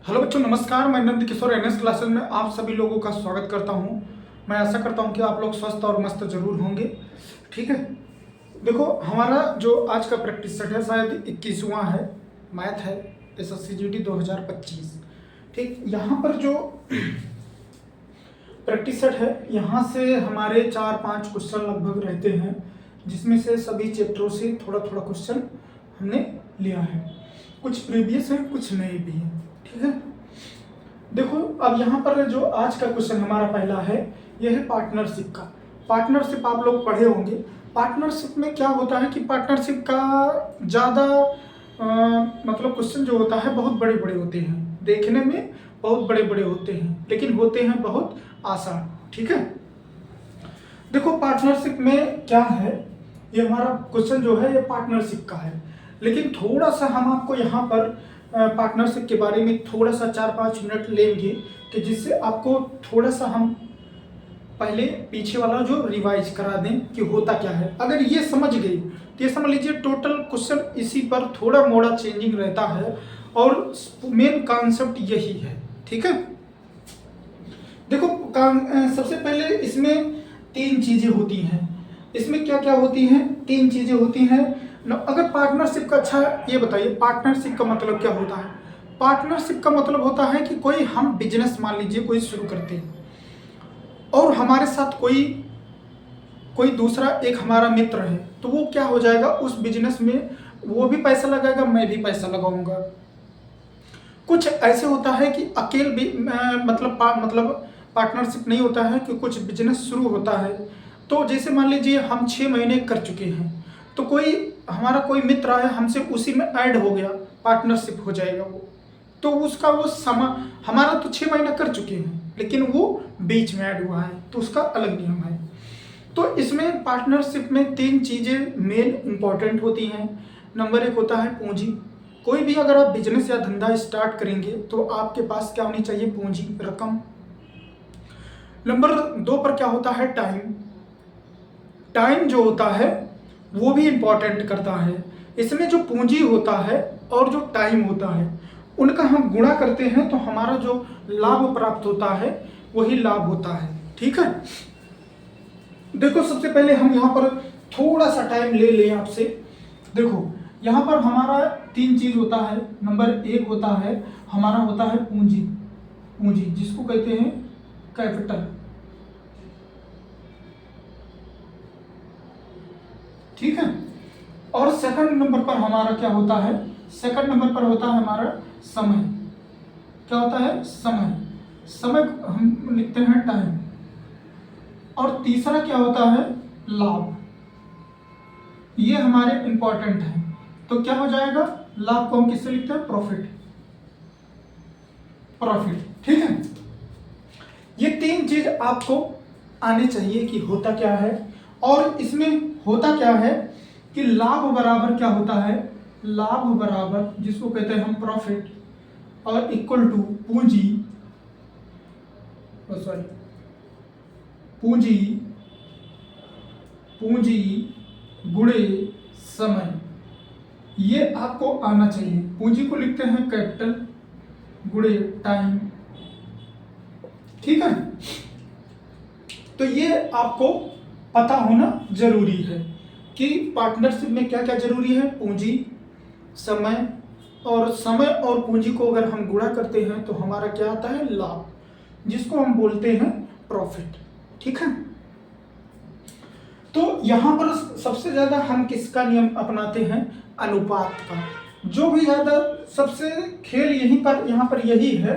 Hello बच्चों, नमस्कार। मैं नंद किशोर एनएस क्लासेस में आप सभी लोगों का स्वागत करता हूं। मैं आशा करता हूं कि आप लोग स्वस्थ और मस्त जरूर होंगे। ठीक है, देखो हमारा जो आज का प्रैक्टिस सेट है शायद 21वां है, मैथ है, SSCGD 2025। ठीक, यहाँ पर जो प्रैक्टिस सेट है यहाँ से हमारे 4-5 क्वेश्चन लगभग रहते हैं, जिसमें से सभी चैप्टरों से थोड़ा थोड़ा क्वेश्चन हमने लिया है। कुछ प्रीवियस है, कुछ नए भी हैं। ठीक है, देखो अब यहाँ पर जो आज का क्वेश्चन हमारा पहला है, यह है पार्टनरशिप का। पार्टनरशिप आप लोग पढ़े होंगे। पार्टनरशिप में क्या होता है कि पार्टनरशिप का ज़्यादा मतलब क्वेश्चन जो होता है बहुत बड़े बड़े होते हैं, देखने में बहुत बड़े बड़े होते हैं, लेकिन होते हैं बहुत आसान। ठीक है, देखो पार्टनरशिप में क्या है, ये हमारा क्वेश्चन जो है ये पार्टनरशिप का है, लेकिन थोड़ा सा हम आपको यहाँ पर पार्टनरशिप के बारे में थोड़ा सा 4-5 मिनट लेंगे कि जिससे आपको थोड़ा सा हम पहले पीछे वाला जो रिवाइज करा दें कि होता क्या है। अगर ये समझ गई तो ये समझ लीजिए टोटल क्वेश्चन इसी पर थोड़ा मोड़ा चेंजिंग रहता है और मेन कॉन्सेप्ट यही है। ठीक है, देखो सबसे पहले इसमें 3 चीजें होती हैं। इसमें क्या क्या होती हैं? 3 चीजें होती हैं। अगर पार्टनरशिप का, अच्छा ये बताइए पार्टनरशिप का मतलब क्या होता है? पार्टनरशिप का मतलब होता है कि कोई हम बिजनेस मान लीजिए कोई शुरू करते हैं और हमारे साथ कोई कोई दूसरा एक हमारा मित्र है, तो वो क्या हो जाएगा उस बिजनेस में, वो भी पैसा लगाएगा, मैं भी पैसा लगाऊंगा। कुछ ऐसे होता है कि अकेले भी मतलब पार्टनरशिप नहीं होता है कि कुछ बिजनेस शुरू होता है, तो जैसे मान लीजिए हम 6 महीने कर चुके हैं, तो कोई हमारा कोई मित्र आया हमसे उसी में ऐड हो गया, पार्टनरशिप हो जाएगा वो। तो उसका वो समय, हमारा तो 6 महीना कर चुके हैं लेकिन वो बीच में ऐड हुआ है, तो उसका अलग नियम है। तो इसमें पार्टनरशिप में 3 चीज़ें मेन इंपॉर्टेंट होती हैं। नंबर 1 होता है पूंजी। कोई भी अगर आप बिजनेस या धंधा स्टार्ट करेंगे तो आपके पास क्या होनी चाहिए? पूंजी, रकम। नंबर 2 पर क्या होता है? टाइम। टाइम जो होता है वो भी इंपॉर्टेंट करता है। इसमें जो पूंजी होता है और जो टाइम होता है उनका हम गुणा करते हैं तो हमारा जो लाभ प्राप्त होता है वही लाभ होता है। ठीक है, देखो सबसे पहले हम यहाँ पर थोड़ा सा टाइम ले लें आपसे। देखो यहाँ पर हमारा 3 चीज होता है। नंबर 1 होता है हमारा होता है पूंजी। पूंजी जिसको कहते हैं कैपिटल। ठीक है, और सेकंड नंबर पर हमारा क्या होता है? सेकंड नंबर पर होता है हमारा समय। क्या होता है? समय। समय हम लिखते हैं टाइम। और तीसरा क्या होता है? लाभ। ये हमारे इंपॉर्टेंट है। तो क्या हो जाएगा? लाभ को हम किससे लिखते हैं? प्रॉफिट। प्रॉफिट। ठीक है, ये 3 चीज आपको आने चाहिए कि होता क्या है। और इसमें होता क्या है कि लाभ बराबर क्या होता है? लाभ बराबर जिसको कहते हैं हम प्रॉफिट, और इक्वल टू पूंजी, सॉरी पूंजी, पूंजी गुणे समय। ये आपको आना चाहिए। पूंजी को लिखते हैं कैपिटल गुणे टाइम। ठीक है, तो ये आपको पता होना जरूरी है कि पार्टनरशिप में क्या क्या जरूरी है। पूंजी, समय, और समय और पूंजी को अगर हम गुणा करते हैं तो हमारा क्या आता है? लाभ, जिसको हम बोलते हैं प्रॉफिट। ठीक है, तो यहां पर सबसे ज्यादा हम किसका नियम अपनाते हैं? अनुपात का। जो भी ज्यादा सबसे खेल यहीं पर यहां पर यही है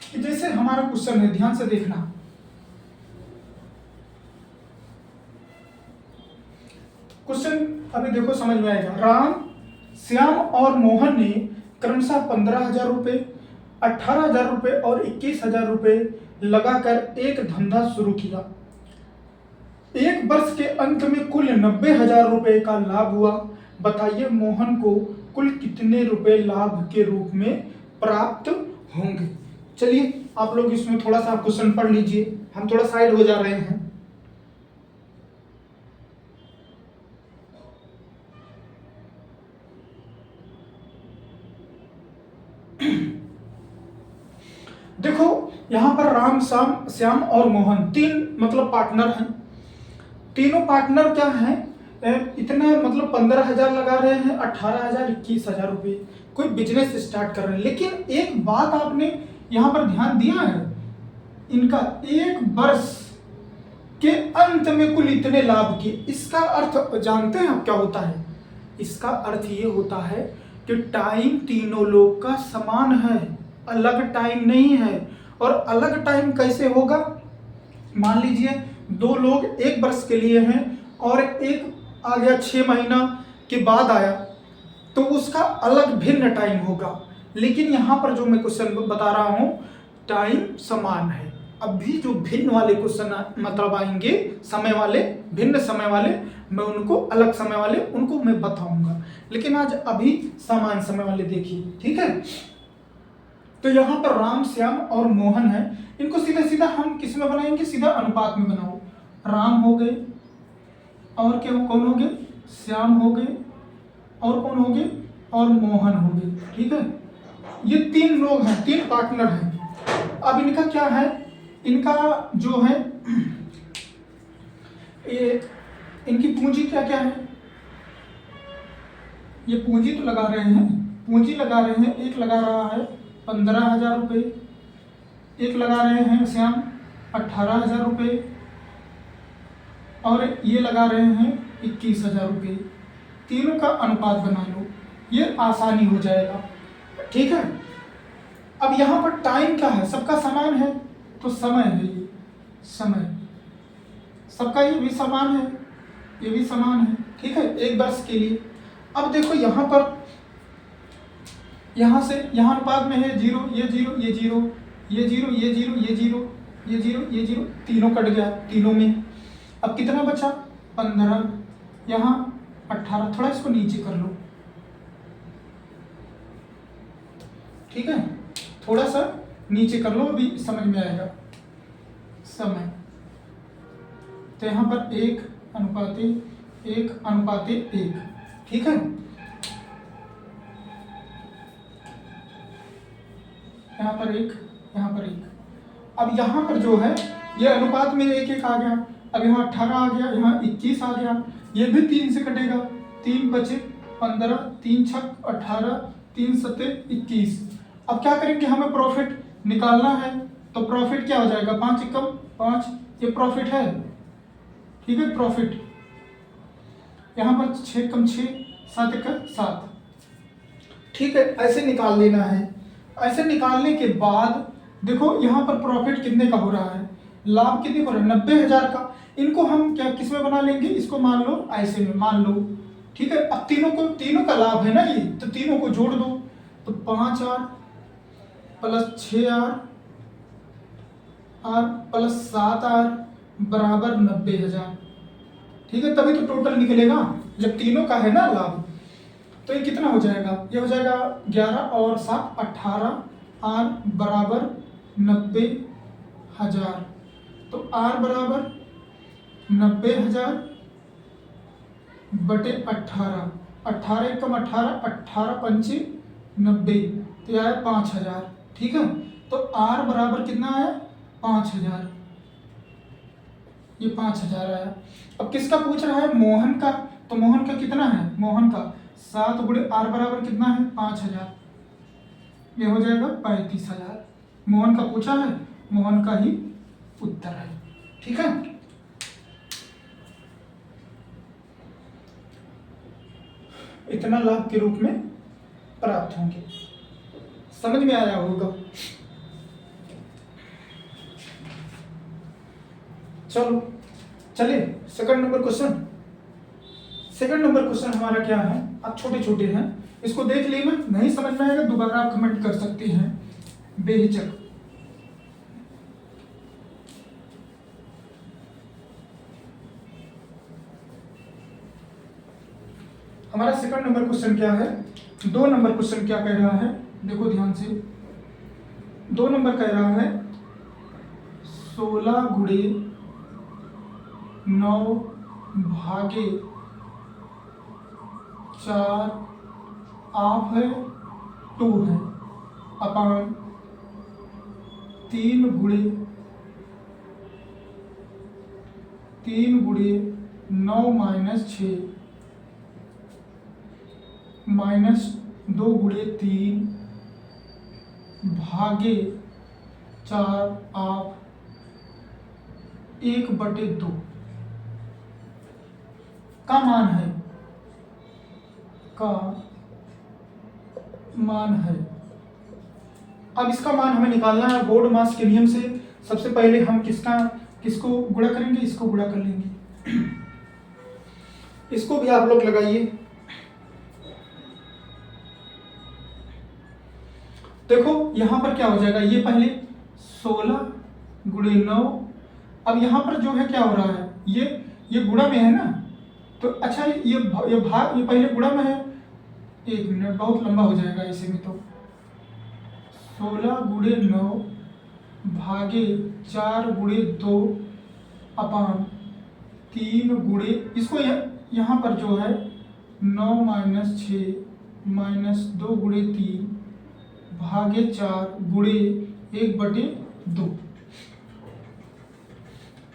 कि जैसे हमारा क्वेश्चन है, ध्यान से देखना। क्वेश्चन अभी देखो समझ में आएगा। राम, श्याम और मोहन ने क्रमशः 15,000 रुपए, 18,000 रुपए और 21,000 रुपए लगाकर एक धंधा शुरू किया। एक वर्ष के अंत में कुल 90,000 रुपए का लाभ हुआ। बताइए मोहन को कुल कितने रुपए लाभ के रूप में प्राप्त होंगे? चलिए आप लोग इसमें थोड़ा सा क्वेश्चन पढ़ लीजिए, हम थोड़ा साइड हो जा रहे हैं। देखो यहाँ पर राम श्याम श्याम और मोहन तीन मतलब पार्टनर हैं। तीनों पार्टनर क्या हैं, इतना मतलब 15,000 लगा रहे हैं, 18,000 21,000 रुपये कोई बिजनेस स्टार्ट कर रहे हैं। लेकिन एक बात आपने यहाँ पर ध्यान दिया है, इनका एक वर्ष के अंत में कुल इतने लाभ किए। इसका अर्थ जानते हैं आप क्या होता है? इसका अर्थ ये होता है कि टाइम तीनों लोग का समान है, अलग टाइम नहीं है। और अलग टाइम कैसे होगा? मान लीजिए दो लोग एक वर्ष के लिए हैं और एक आ गया 6 महीना के बाद आया, तो उसका अलग भिन्न टाइम होगा। लेकिन यहाँ पर जो मैं क्वेश्चन बता रहा हूँ टाइम समान है। अभी जो भिन्न वाले क्वेश्चन मतलब आएंगे समय वाले, भिन्न समय वाले, मैं उनको अलग समय वाले उनको मैं बताऊंगा। लेकिन आज अभी समान समय वाले देखिए, ठीक है। तो यहाँ पर राम श्याम और मोहन है, इनको सीधा सीधा हम किस में बनाएंगे? सीधा अनुपात में बनाओ। राम हो गए और क्या कौन हो गए? श्याम हो गए और कौन हो गए? और मोहन हो गए, ठीक है। ये तीन लोग हैं, तीन पार्टनर हैं। अब इनका क्या है? इनका जो है ये इनकी पूंजी क्या क्या है? ये पूंजी तो लगा रहे हैं, पूंजी लगा रहे हैं। एक लगा रहा है 15,000 रुपये, एक लगा रहे हैं श्याम 18,000 रुपये, और ये लगा रहे हैं 21,000 रुपये। तीनों का अनुपात बना लो, ये आसानी हो जाएगा, ठीक है। अब यहाँ पर टाइम क्या है? सबका समान है तो समय है, ये समय सबका ये भी समान है, ये भी समान है, ठीक है, एक वर्ष के लिए। अब देखो यहाँ पर, यहाँ से यहाँ अनुपात में है 0, ये 0, ये 0, ये 0, ये 0, ये 0, ये 0, ये 0, तीनों कट गया तीनों में। अब कितना बचा? 15, यहाँ 18। थोड़ा इसको नीचे कर लो, ठीक है, थोड़ा सा नीचे कर लो, अभी समझ में आएगा समय। तो यहाँ पर 1:1:1, ठीक है। यहाँ पर 1, यहाँ पर 1। अब यहाँ पर जो है ये अनुपात में 1:1 आ गया। अब यहाँ 18 आ गया, यहाँ 21 आ गया, ये भी 3 से कटेगा, 3 बचे 15, 3 छक 18, 3 सत्ते 21। अब क्या करेंगे? हमें प्रॉफिट निकालना है, तो प्रॉफिट क्या हो जाएगा? 5 एकम 5, ये प्रॉफिट है, ठीक है, प्रॉफिट। यहाँ पर 6 कम 6, 7 एकम 7, ठीक है। ऐसे निकाल लेना है। ऐसे निकालने के बाद देखो यहाँ पर प्रॉफिट कितने का हो रहा है, लाभ कितने का हो रहा है? 90,000 का। इनको हम क्या किस में बना लेंगे? इसको मान लो ऐसे में मान लो, ठीक है। अब तीनों का लाभ है ना ये, तो तीनों को जोड़ दो, तो 5R + 6R + 7R बराबर 90,000, ठीक है। तभी तो टोटल निकलेगा जब तीनों का है ना लाभ। तो ये कितना हो जाएगा? ये हो जाएगा 11 और 7 18, R बराबर 90,000। तो R बराबर 90,000 बटे 18, 18 एकम 18, 18 पंचे 90, तो यह आया 5,000, ठीक है। तो R बराबर कितना आया? 5,000, ये 5,000 आया। अब किसका पूछ रहा है? मोहन का। तो मोहन का कितना है? मोहन का 7 गुणे R बराबर कितना है? 5,000, ये हो जाएगा 35,000। मोहन का पूछा है, मोहन का ही उत्तर है, ठीक है। इतना लाभ के रूप में प्राप्त होंगे। समझ में आया होगा? चलो चलिए second number question. Second number question हमारा क्या है? अब छोटे छोटे हैं, इसको देख लेना, नहीं समझ में आएगा दोबारा आप कमेंट कर सकते हैं बेहिचक। हमारा सेकंड नंबर क्वेश्चन क्या है? 2 नंबर क्वेश्चन क्या कह रहा है? देखो ध्यान से, 2 नंबर कह रहा है 16 गुणे 9 भागे 4 ऑफ है 2 है अपान 3 गुणे 9 माइनस 6 माइनस 2 गुणे 3 भागे 4 आप 1/2 का मान है, अब इसका मान हमें निकालना है बोर्ड मास के नियम से। सबसे पहले हम किसको गुणा करेंगे, इसको गुणा कर लेंगे। इसको भी आप लोग लगाइए। देखो यहां पर क्या हो जाएगा, ये पहले 16 गुणे 9, अब यहां पर जो है क्या हो रहा है, ये गुणा में है ना, तो अच्छा ये भाग, ये पहले गुणा में है, 1 मिनट बहुत लंबा हो जाएगा इसे में, तो 16 गुणे 9 भागे 4 गुणे 2 अपान 3 गुणे, इसको यहाँ पर जो है 9 माइनस 6 माइनस 2 गुणे 3 भागे 4 गुणे 1/2।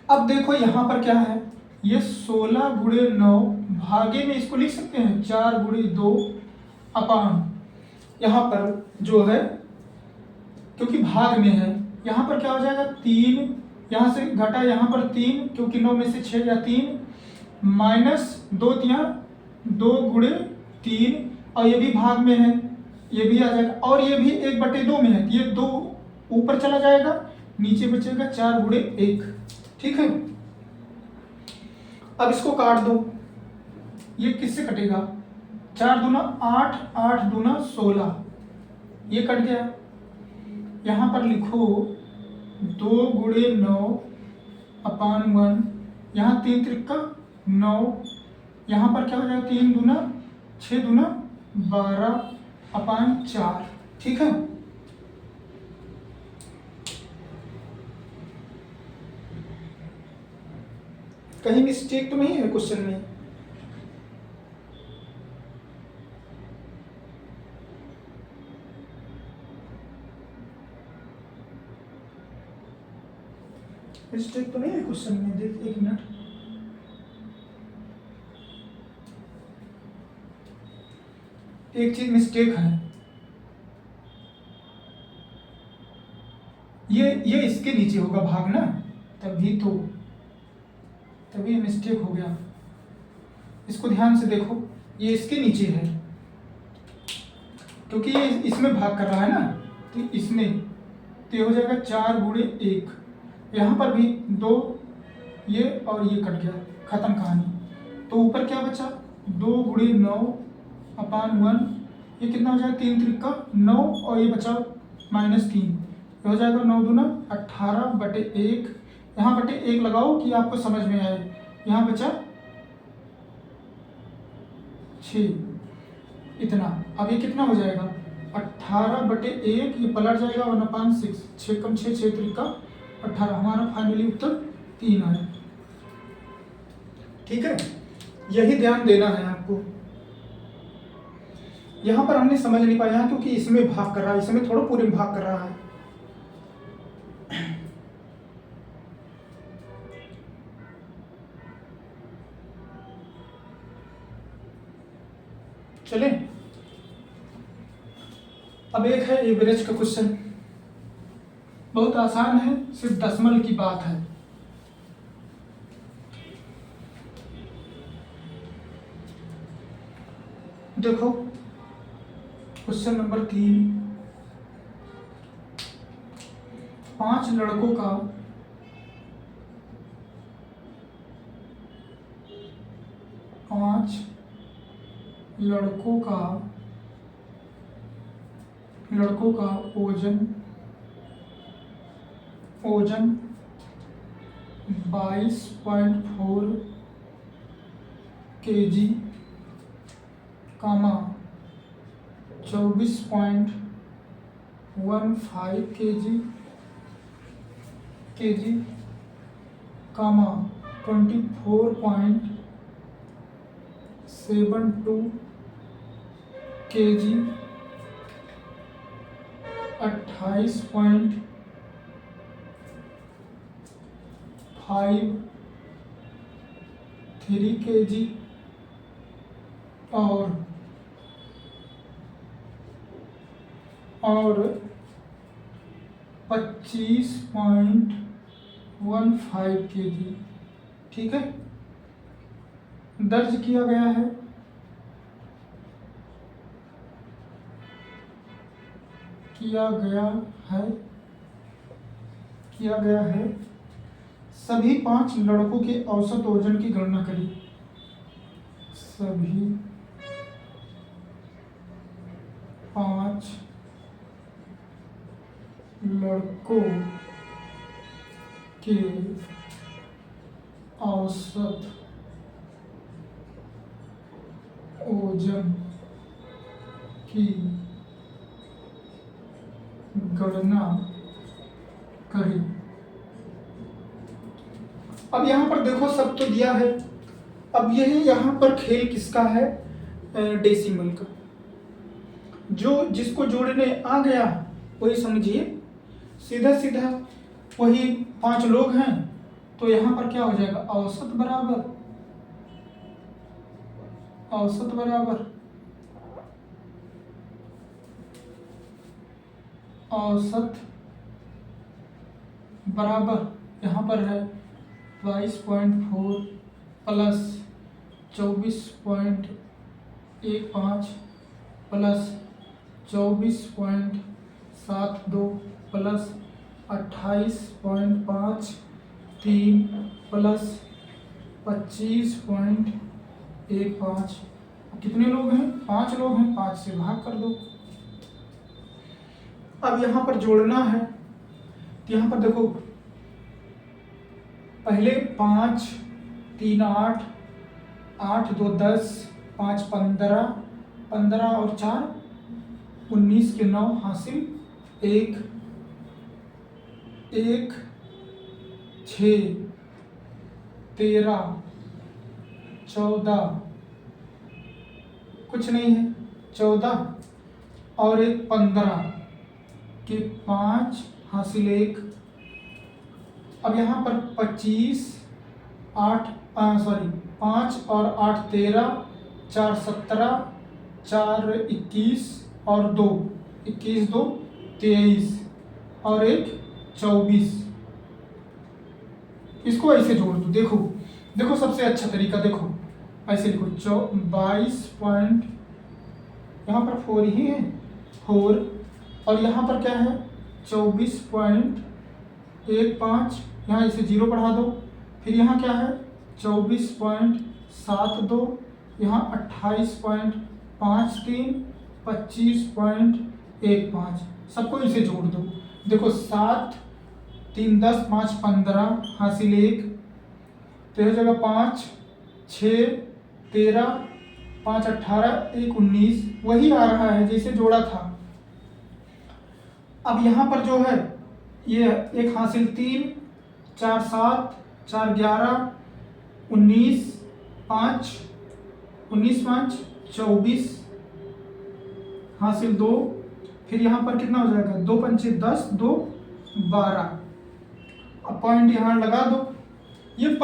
अब देखो यहाँ पर क्या है, ये 16 गुणे 9 भागे में इसको लिख सकते हैं 4 गुणे 2 अपान, यहाँ पर जो है क्योंकि भाग में है, यहाँ पर क्या हो जाएगा 3, यहाँ से घटा यहाँ पर 3, क्योंकि 9 में से 6 या 3 माइनस 2 गुणे 3, और ये भी भाग में है, ये भी आ जाएगा, और ये भी 1/2 में है, ये 2 ऊपर चला जाएगा, नीचे बचेगा 4 गुणे 1। ठीक है, अब इसको काट दो, ये किससे कटेगा, 4 दूना 8, 8 दूना 16, ये कट गया। यहाँ पर लिखो 2 गुणे 9 अपान 1, यहाँ 3 त्रिका 9, यहाँ पर क्या हो जाएगा 3 दूना 6 दूना 12 अपान 4। ठीक है, कहीं मिस्टेक तो नहीं है क्वेश्चन में? मिस्टेक तो नहीं है क्वेश्चन में? देख 1 मिनट, एक चीज मिस्टेक है, ये इसके नीचे होगा भाग ना, तभी मिस्टेक हो गया। इसको ध्यान से देखो, ये इसके नीचे है क्योंकि ये इसमें भाग कर रहा है ना, तो इसमें तो ये हो जाएगा 4 गुणे 1, यहाँ पर भी 2, ये और ये कट गया, खत्म कहानी। तो ऊपर क्या बचा 2 गुणे 9 अपान 1, ये कितना हो जाएगा 3 त्रिका 9, और ये बचा -3, ये हो जाएगा 9 दूना 18/1, यहाँ बटे 1 लगाओ कि आपको समझ में आए, यहाँ बचा 6, इतना। अब ये कितना हो जाएगा 18/1, ये पलट जाएगा 1/6, 6 कम 6, 6 त्रिका 18, हमारा फाइनली उत्तर 3 आया। ठीक है, यही ध्यान देना है आपको। यहां पर हमने समझ नहीं पाया क्योंकि इसमें भाग कर रहा है, इसमें थोड़ा पूरे में भाग कर रहा है। चले, अब एक है एवरेज का क्वेश्चन, बहुत आसान है, सिर्फ दशमलव की बात है। देखो क्वेश्चन नंबर 3, 5 लड़कों का लड़कों का ओजन 22.4 kg, 24.15 kg, 24.72 kg, 28.5 3 kg और 25.15 kg, ठीक है, दर्ज किया गया है। किया गया है सभी 5 लड़कों के औसत वजन की गणना करिए। सभी 5 लड़कों के औसत ओजन की गणना करें। अब यहाँ पर देखो सब तो दिया है। अब यह यहाँ पर खेल किसका है? डेसिमल का। जो जिसको जोड़ने आ गया वही समझिए, सीधा सीधा वही 5 लोग हैं, तो यहाँ पर क्या हो जाएगा? औसत बराबर यहाँ पर है 22.4 प्लस 24.15 प्लस 24.72 प्लस 28.53 प्लस 25.15। कितने लोग हैं? 5 लोग हैं, 5 से भाग कर दो। अब यहाँ पर जोड़ना है, तो यहाँ पर देखो पहले 5 3 8 8 2 10 5 15 15 और 4 19 के 9 हासिल 1 1 6 13 14 कुछ नहीं है 14 और एक 15 के 5 हासिल 1। अब यहाँ पर 5 और 8 13 4 17 4 21 और 2 21 2 23 और एक 24। इसको ऐसे जोड़ दो। देखो सबसे अच्छा तरीका देखो, ऐसे लिखो 22 पॉइंट, यहाँ पर 4 ही है 4, और यहाँ पर क्या है 24.15, यहाँ इसे 0 बढ़ा दो, फिर यहाँ क्या है 24.72, यहाँ 28.53 25.15, सबको इसे जोड़ दो। देखो 7 3 10 5 15 हासिल 1, तो यह जगह 5 6 13 5 18 1 19 वही आ रहा है जैसे जोड़ा था। अब यहाँ पर जो है ये एक हासिल 3 4 7 4 11 19 5 24 हासिल 2, फिर यहाँ पर कितना हो जाएगा 2 पंचे 10 2 12। अब पॉइंट यहाँ लगा दो। ये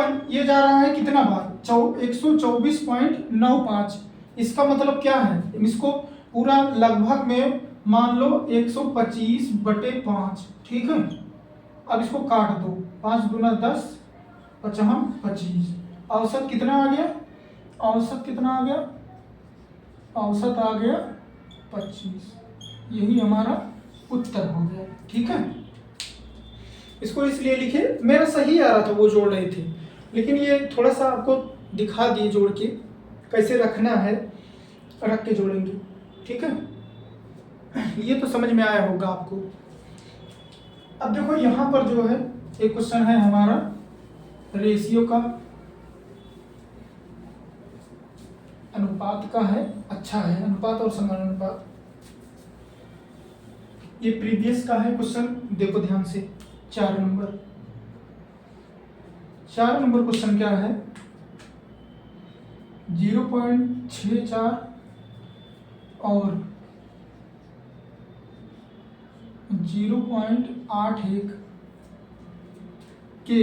जा रहा है कितना बार 124.95। इसका मतलब क्या है? इसको पूरा लगभग में मान लो 125/5, ठीक है। अब इसको काट दो, 5 दूना 10 55 25। औसत कितना आ गया? औसत आ गया 25। यही हमारा उत्तर हो गया, ठीक है। इसको इसलिए लिखे, मेरा सही आ रहा था वो जोड़ रहे थे, लेकिन ये थोड़ा सा आपको दिखा दिए जोड़ के कैसे रखना है, रख के जोड़ेंगे, ठीक है। ये तो समझ में आया होगा आपको। अब देखो यहाँ पर जो है एक क्वेश्चन है हमारा रेशियो का, अनुपात का है, अच्छा है, अनुपात और समानुपात। ये प्रीवियस का है क्वेश्चन, देखो ध्यान से। 4 नंबर क्वेश्चन क्या है? 0.64 और 0.81 के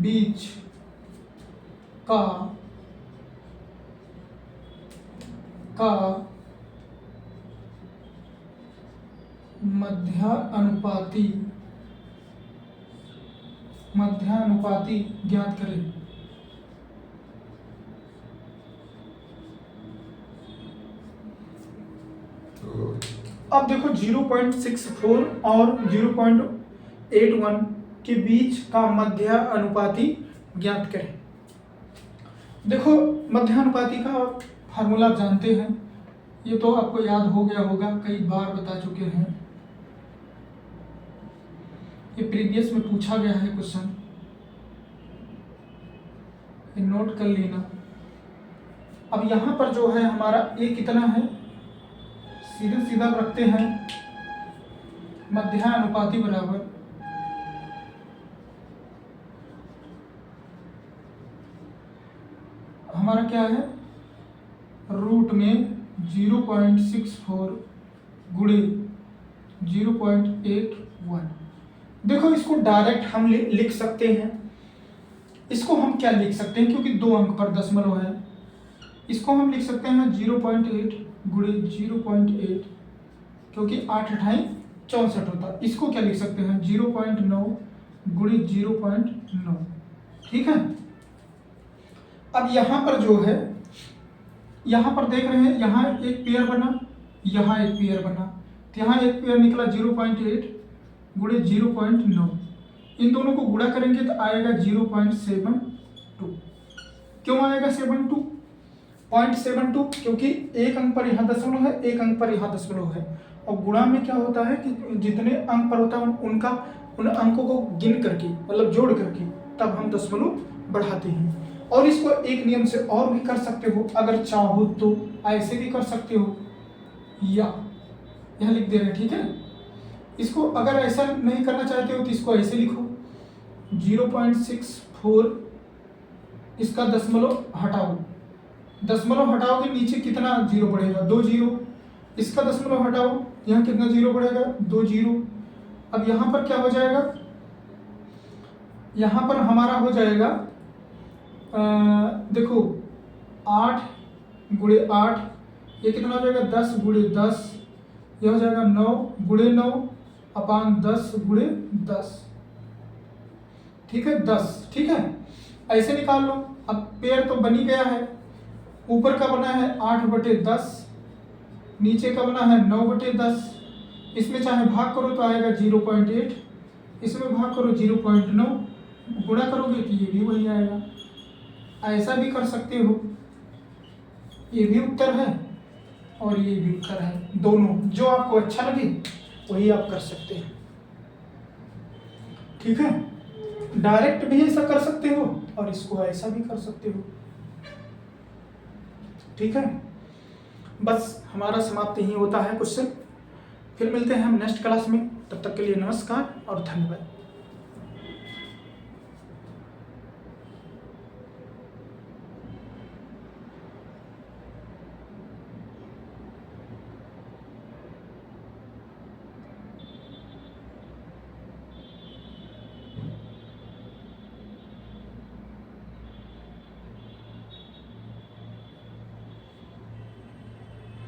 बीच का मध्यानुपाती ज्ञात करें। अब देखो 0.64 और 0.81 के बीच का मध्यानुपाती ज्ञात करें। देखो मध्यानुपाती का फार्मूला आप जानते हैं, ये तो आपको याद हो गया होगा, कई बार बता चुके हैं, ये प्रीवियस में पूछा गया है क्वेश्चन, ये नोट कर लेना। अब यहाँ पर जो है हमारा ए कितना है, सीधा सीधा रखते हैं, मध्यानुपाती बराबर हमारा क्या है, रूट में 0.64 गुणे 0.81। देखो इसको डायरेक्ट हम लिख सकते हैं, इसको हम क्या लिख सकते हैं, क्योंकि 2 अंक पर दशमलव है, इसको हम लिख सकते हैं 0.8 गुणे 0.8, क्योंकि 8 अठाई 64 होता। इसको क्या लिख सकते हैं 0.9 गुणे 0.9, ठीक है। अब यहाँ पर जो है, यहाँ पर देख रहे हैं, यहाँ एक पेयर बना, यहाँ एक पेयर बना, तो यहाँ एक पेयर निकला 0.8 गुणे 0.9, इन दोनों को गुणा करेंगे तो आएगा 0.72। क्यों आएगा 0.72? क्योंकि एक अंक पर यहाँ दशमलव है, एक अंक पर यहाँ दशमलव है, और गुणा में क्या होता है कि जितने अंक पर होता है उन अंकों को गिन करके, मतलब जोड़ करके, तब हम दशमलव बढ़ाते हैं। और इसको एक नियम से और भी कर सकते हो, अगर चाहो तो ऐसे भी कर सकते हो, या यहाँ लिख दे रहे हैं, ठीक है। इसको अगर ऐसा नहीं करना चाहते हो तो इसको ऐसे लिखो 0.64, इसका दशमलव हटाओ, दशमलव हटाओगे नीचे कितना जीरो बढ़ेगा, 2 जीरो, इसका दशमलव हटाओ, यहाँ कितना जीरो बढ़ेगा, 2 जीरो। अब यहाँ पर क्या हो जाएगा, यहाँ पर हमारा हो जाएगा देखो 8 गुणे 8, ये कितना हो जाएगा 10 गुणे 10, ये हो जाएगा 9 गुणे 9 अपान 10 गुणे 10, ठीक है, 10, ठीक है। ऐसे निकाल लो। अब पेयर तो बनी गया है, ऊपर का बना है 8/10, नीचे का बना है 9/10, इसमें चाहे भाग करो तो आएगा 0.8, इसमें भाग करो 0.9, गुणा करोगे तो ये भी वही आएगा। ऐसा भी कर सकते हो, ये भी उत्तर है और ये भी उत्तर है, दोनों जो आपको अच्छा लगे वही आप कर सकते हैं, ठीक है। डायरेक्ट भी ऐसा कर सकते हो और इसको ऐसा भी कर सकते हो, ठीक है। बस हमारा समाप्त यही होता है क्वेश्चन। फिर मिलते हैं हम नेक्स्ट क्लास में, तब तक के लिए नमस्कार और धन्यवाद।